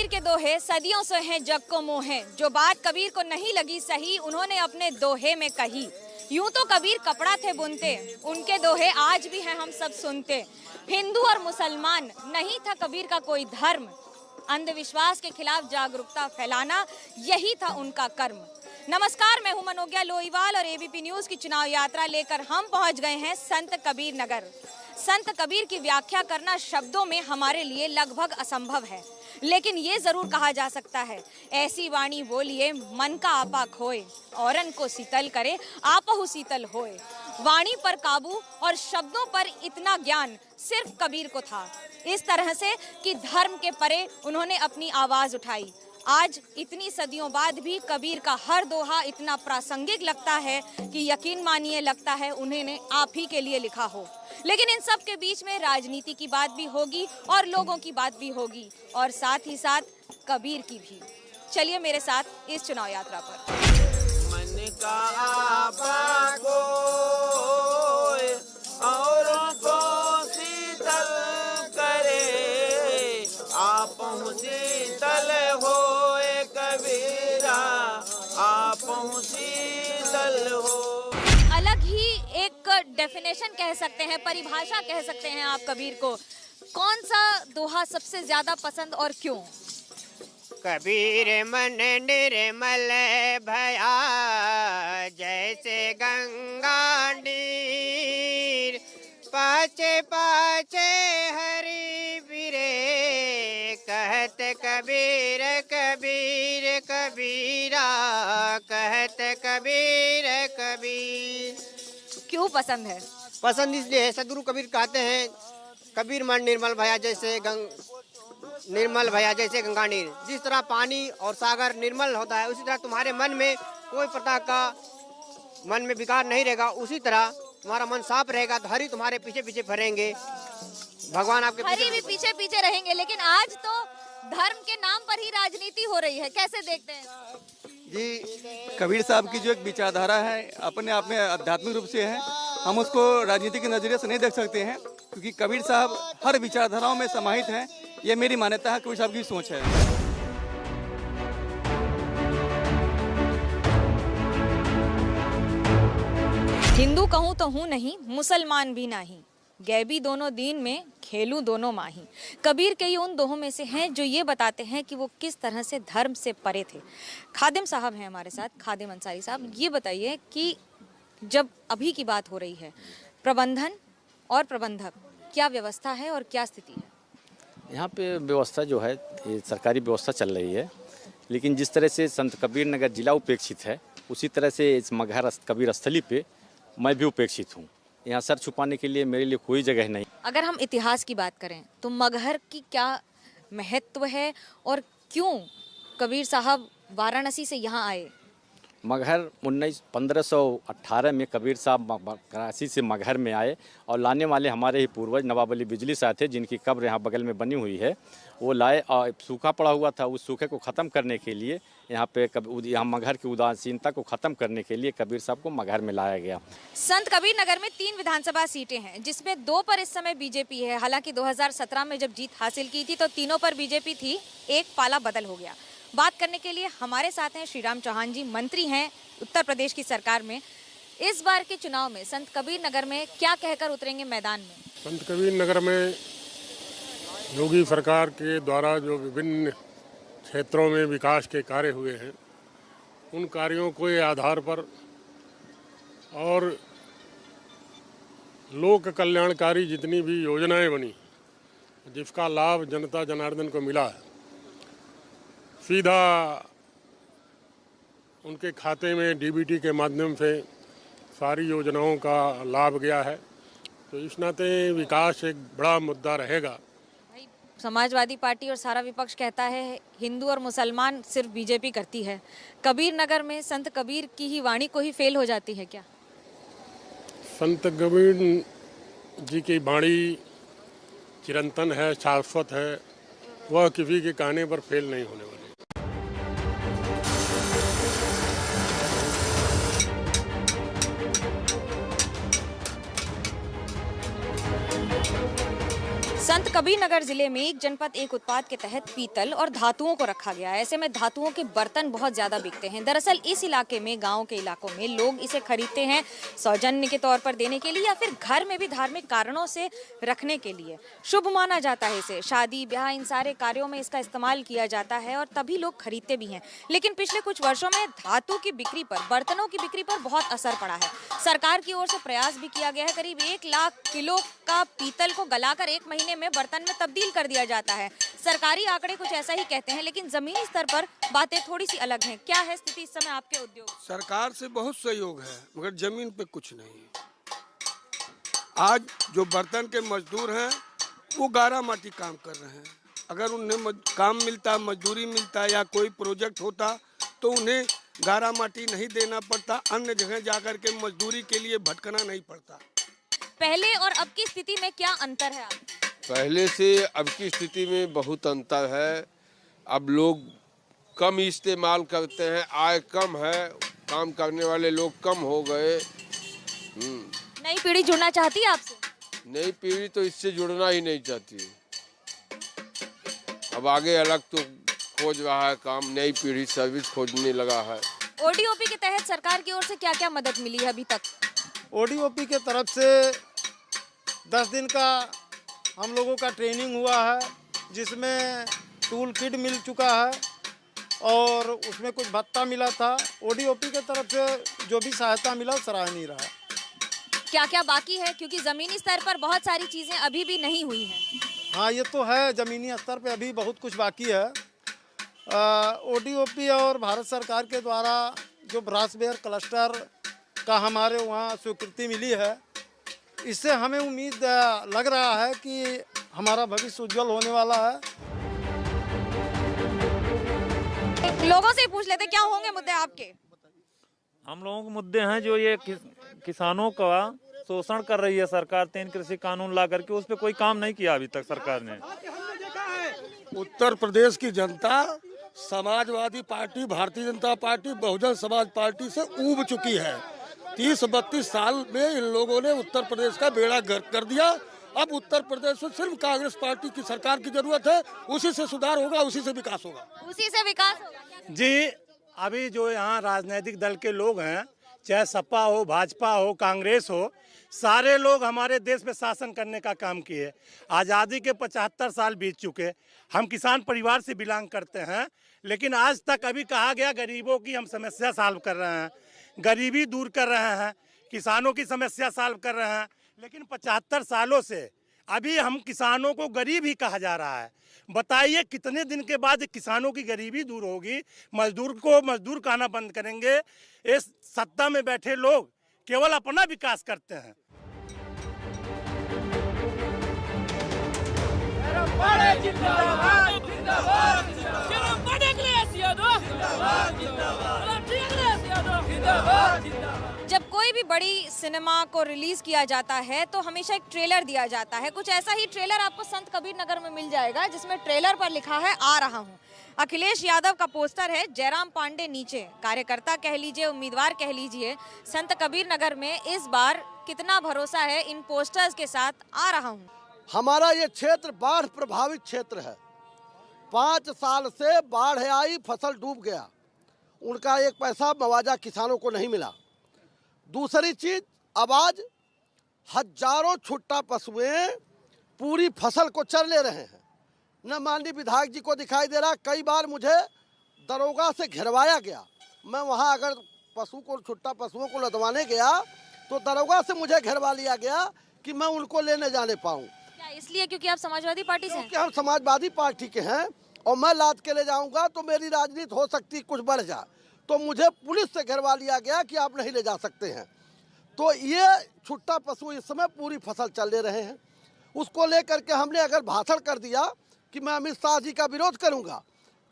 के दोहे सदियों से हैं जग को मोहे। जो बात कबीर को नहीं लगी सही, उन्होंने अपने दोहे में कही। यूं तो कबीर कपड़ा थे बुनते, उनके दोहे आज भी हैं हम सब सुनते। हिंदू और मुसलमान नहीं था कबीर का कोई धर्म, अंधविश्वास के खिलाफ जागरूकता फैलाना यही था उनका कर्म। नमस्कार, मैं हूं मनोज्ञा लोईवाल और एबीपी न्यूज की चुनाव यात्रा लेकर हम पहुंच गए हैं संत कबीर नगर। संत कबीर की व्याख्या करना शब्दों में हमारे लिए लगभग असंभव है, लेकिन ये जरूर कहा जा सकता है, ऐसी वाणी बोलिए मन का आपा खोए, औरन को शीतल करे आपहु शीतल होए। वाणी पर काबू और शब्दों पर इतना ज्ञान सिर्फ कबीर को था, इस तरह से कि धर्म के परे उन्होंने अपनी आवाज उठाई। आज इतनी सदियों बाद भी कबीर का हर दोहा इतना प्रासंगिक लगता है कि यकीन मानिए लगता है उन्होंने आप ही के लिए लिखा हो। लेकिन इन सब के बीच में राजनीति की बात भी होगी और लोगों की बात भी होगी और साथ ही साथ कबीर की भी। चलिए मेरे साथ इस चुनाव यात्रा पर। मन का आपा खोए, औरों को शीतल करे, आपहु शीतल होए कबीरा, आपहु शीतल हो। अलग ही एक डेफिनेशन कह सकते हैं, परिभाषा कह सकते हैं आप कबीर को। कौन सा दोहा सबसे ज्यादा पसंद और क्यों? कबीर मन निर्मल भया, जैसे गंगा नीर, पाछे पाछे हरि बिरे, कहत कबीर कबीर कबीरा, कहत कबीर कबीर। क्यों पसंद है? पसंद इसलिए है, सदगुरु कबीर कहते हैं कबीर मन निर्मल भया जैसे निर्मल भया जैसे गंगा नीर। जिस तरह पानी और सागर निर्मल होता है, उसी तरह तुम्हारे मन में कोई प्रकार का मन में विकार नहीं रहेगा। उसी तरह तुम्हारा मन साफ रहेगा तो हरि तुम्हारे पीछे पीछे फिरेंगे, भगवान आपके हरि भी पीछे पीछे रहेंगे। लेकिन आज तो धर्म के नाम पर ही राजनीति हो रही है, कैसे देखते हैं जी? कबीर साहब की जो एक विचारधारा है अपने आप में आध्यात्मिक रूप से है, हम उसको राजनीति के नजरिए से नहीं देख सकते हैं, क्योंकि कबीर साहब हर विचारधाराओं में समाहित हैं। ये मेरी मान्यता है, कबीर साहब की सोच है। हिंदू कहूँ तो हूँ नहीं, मुसलमान भी नहीं, गैबी दोनों दीन में खेलूं दोनों माही। कबीर के उन दोहों में से हैं जो ये बताते हैं कि वो किस तरह से धर्म से परे थे। खादिम साहब हैं हमारे साथ, खादिम अंसारी साहब। ये बताइए कि जब अभी की बात हो रही है, प्रबंधन और प्रबंधक, क्या व्यवस्था है और क्या स्थिति है? यहाँ पे व्यवस्था जो है ये सरकारी व्यवस्था चल रही है, लेकिन जिस तरह से संत कबीर नगर जिला उपेक्षित है, उसी तरह से इस मगहर कबीर स्थली पे मैं भी उपेक्षित हूँ। यहाँ सर छुपाने के लिए मेरे लिए कोई जगह नहीं। अगर हम इतिहास की बात करें तो मगहर की क्या महत्व है और क्यों कबीर साहब वाराणसी से यहाँ आए? मगहर 1518 में कबीर साहब कराची से मगहर में आए और लाने वाले हमारे ही पूर्वज नवाब अली बिजली साहब थे, जिनकी कब्र यहाँ बगल में बनी हुई है। वो लाए और सूखा पड़ा हुआ था, उस सूखे को ख़त्म करने के लिए यहाँ पे यहाँ मगहर की उदासीनता को ख़त्म करने के लिए कबीर साहब को मगहर में लाया गया। संत कबीर नगर में 3 विधानसभा सीटें हैं, जिसमें 2 पर इस समय बीजेपी है। हालांकि 2017 में जब जीत हासिल की थी तो तीनों पर बीजेपी थी, एक पाला बदल हो गया। बात करने के लिए हमारे साथ हैं श्रीराम चौहान जी, मंत्री हैं उत्तर प्रदेश की सरकार में। इस बार के चुनाव में संत कबीर नगर में क्या कहकर उतरेंगे मैदान में? संत कबीर नगर में योगी सरकार के द्वारा जो विभिन्न क्षेत्रों में विकास के कार्य हुए हैं, उन कार्यों के आधार पर और लोक कल्याणकारी जितनी भी योजनाएं बनी, जिसका लाभ जनता जनार्दन को मिला है, सीधा उनके खाते में डीबीटी के माध्यम से सारी योजनाओं का लाभ गया है। तो इस नाते विकास एक बड़ा मुद्दा रहेगा। समाजवादी पार्टी और सारा विपक्ष कहता है हिंदू और मुसलमान सिर्फ बीजेपी करती है। कबीर नगर में संत कबीर की ही वाणी को ही फेल हो जाती है क्या? संत कबीर जी की वाणी चिरंतन है, शाश्वत है, वह किसी के कहने पर फेल नहीं होने वाली। संत संत कबीर नगर जिले में एक जनपद एक उत्पाद के तहत पीतल और धातुओं को रखा गया है। ऐसे में धातुओं के बर्तन बहुत ज्यादा बिकते हैं। दरअसल इस इलाके में, गांव के इलाकों में लोग इसे खरीदते हैं सौजन्य के तौर पर देने के लिए या फिर घर में भी धार्मिक कारणों से रखने के लिए। शुभ माना जाता है इसे, शादी ब्याह इन सारे कार्यों में इसका इस्तेमाल किया जाता है और तभी लोग खरीदते भी हैं। लेकिन पिछले कुछ वर्षों में धातु की बिक्री पर, बर्तनों की बिक्री पर बहुत असर पड़ा है। सरकार की ओर से प्रयास भी किया गया है। करीब 1 लाख किलो का पीतल को गलाकर 1 महीने में बर्तन में तब्दील कर दिया जाता है। सरकारी आंकड़े कुछ ऐसा ही कहते हैं, लेकिन जमीनी स्तर पर बातें थोड़ी सी अलग हैं। क्या है स्थिति इस समय आपके उद्योग? सरकार से बहुत सहयोग है मगर जमीन पे कुछ नहीं है। आज जो बर्तन के मजदूर हैं वो गारा माटी काम कर रहे हैं। अगर उन्हें काम मिलता, मजदूरी मिलता या कोई प्रोजेक्ट होता तो उन्हें गारा माटी नहीं देना पड़ता, अन्य जगह जाकर के मजदूरी के लिए भटकना नहीं पड़ता। पहले और अब की स्थिति में क्या अंतर है? पहले से अब की स्थिति में बहुत अंतर है। अब लोग कम इस्तेमाल करते हैं, आय कम है, काम करने वाले लोग कम हो गए। नई पीढ़ी जुड़ना चाहती है आपसे? नई पीढ़ी तो इससे जुड़ना ही नहीं चाहती। अब आगे अलग तो खोज रहा है काम, नई पीढ़ी सर्विस खोजने लगा है। ओडीओपी के तहत सरकार की ओर से क्या क्या मदद मिली है अभी तक? ओडीओपी के तरफ से 10 दिन का हम लोगों का ट्रेनिंग हुआ है, जिसमें टूल किट मिल चुका है और उसमें कुछ भत्ता मिला था। ओडीओपी के तरफ से जो भी सहायता मिला सराहनीय रहा। क्या क्या बाकी है, क्योंकि जमीनी स्तर पर बहुत सारी चीजें अभी भी नहीं हुई हैं? हाँ, ये तो है, ज़मीनी स्तर पे अभी बहुत कुछ बाकी है। ओडीओपी और भारत सरकार के द्वारा जो ब्रासवेयर क्लस्टर का हमारे वहाँ स्वीकृति मिली है, इससे हमें उम्मीद लग रहा है कि हमारा भविष्य उज्जवल होने वाला है। लोगों से पूछ लेते क्या होंगे मुद्दे आपके? हम लोगों के मुद्दे हैं जो ये किसानों का शोषण कर रही है सरकार। 3 कृषि कानून ला करके उस पर कोई काम नहीं किया अभी तक सरकार ने। उत्तर प्रदेश की जनता Samajwadi party, Bharatiya Janata party, Bahujan Samaj party से ऊब चुकी है। 30-32 साल में इन लोगों ने उत्तर प्रदेश का बेड़ा गर्क कर दिया। अब उत्तर प्रदेश में सिर्फ कांग्रेस पार्टी की सरकार की जरूरत है, उसी से सुधार होगा, उसी से विकास होगा। उसी से विकास होगा जी। अभी जो यहाँ राजनीतिक दल के लोग हैं, चाहे सपा हो, भाजपा हो, कांग्रेस हो, सारे लोग हमारे देश में शासन करने का काम किए। आज़ादी के 75 साल बीत चुके। हम किसान परिवार से बिलोंग करते हैं, लेकिन आज तक अभी कहा गया गरीबों की हम समस्या सॉल्व कर रहे हैं, गरीबी दूर कर रहे हैं, किसानों की समस्या सॉल्व कर रहे हैं, लेकिन 75 सालों से अभी हम किसानों को गरीब ही कहा जा रहा है। बताइए कितने दिन के बाद किसानों की गरीबी दूर होगी? मजदूर को मजदूर कहना बंद करेंगे। इस सत्ता में बैठे लोग केवल अपना विकास करते हैं। जब कोई भी बड़ी सिनेमा को रिलीज किया जाता है तो हमेशा एक ट्रेलर दिया जाता है। कुछ ऐसा ही ट्रेलर आपको संत कबीर नगर में मिल जाएगा, जिसमें ट्रेलर पर लिखा है आ रहा हूँ। अखिलेश यादव का पोस्टर है, जयराम पांडे नीचे। कार्यकर्ता कह लीजिए, उम्मीदवार कह लीजिए। संत कबीर नगर में इस बार कितना भरोसा है इन पोस्टर्स के साथ? आ रहा हूँ। हमारा ये क्षेत्र बाढ़ प्रभावित क्षेत्र है। 5 साल से बाढ़ आई, फसल डूब गया, उनका 1 पैसा मुआवजा किसानों को नहीं मिला। दूसरी चीज, अब आज हजारों छुट्टा पशुएं पूरी फसल को चर ले रहे हैं। न माननीय विधायक जी को दिखाई दे रहा। कई बार मुझे दरोगा से घेरवाया गया। मैं वहां अगर छुट्टा पशुओं को लदवाने गया तो दरोगा से मुझे घेरवा लिया गया कि मैं उनको लेने जाने पाऊँ। क्या इसलिए क्योंकि आप समाजवादी पार्टी से हैं? क्योंकि हम समाजवादी पार्टी के हैं और मैं लाद के ले जाऊंगा तो मेरी राजनीति हो सकती कुछ बढ़ जाए। तो मुझे पुलिस से घेरवा लिया गया कि आप नहीं ले जा सकते हैं। तो ये छुट्टा पशु इस समय पूरी फसल चल ले रहे हैं। उसको लेकर के हमने अगर भाषण कर दिया कि मैं अमित शाह जी का विरोध करूंगा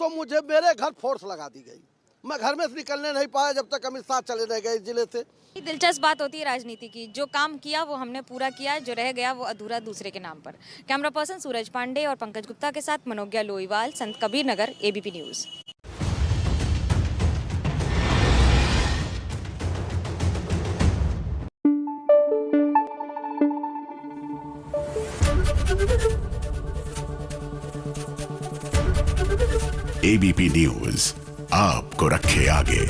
तो मुझे मेरे घर फोर्स लगा दी गई। मैं घर में से निकलने नहीं पाया जब तक अमित शाह चले रह गए जिले से। दिलचस्प बात होती है राजनीति की, जो काम किया वो हमने पूरा किया, जो रह गया वो अधूरा दूसरे के नाम पर। कैमरा पर्सन सूरज पांडे और पंकज गुप्ता के साथ मनोज्ञा लोईवाल, संत Kabir Nagar, ABP news. ABP news आपको रखे आगे।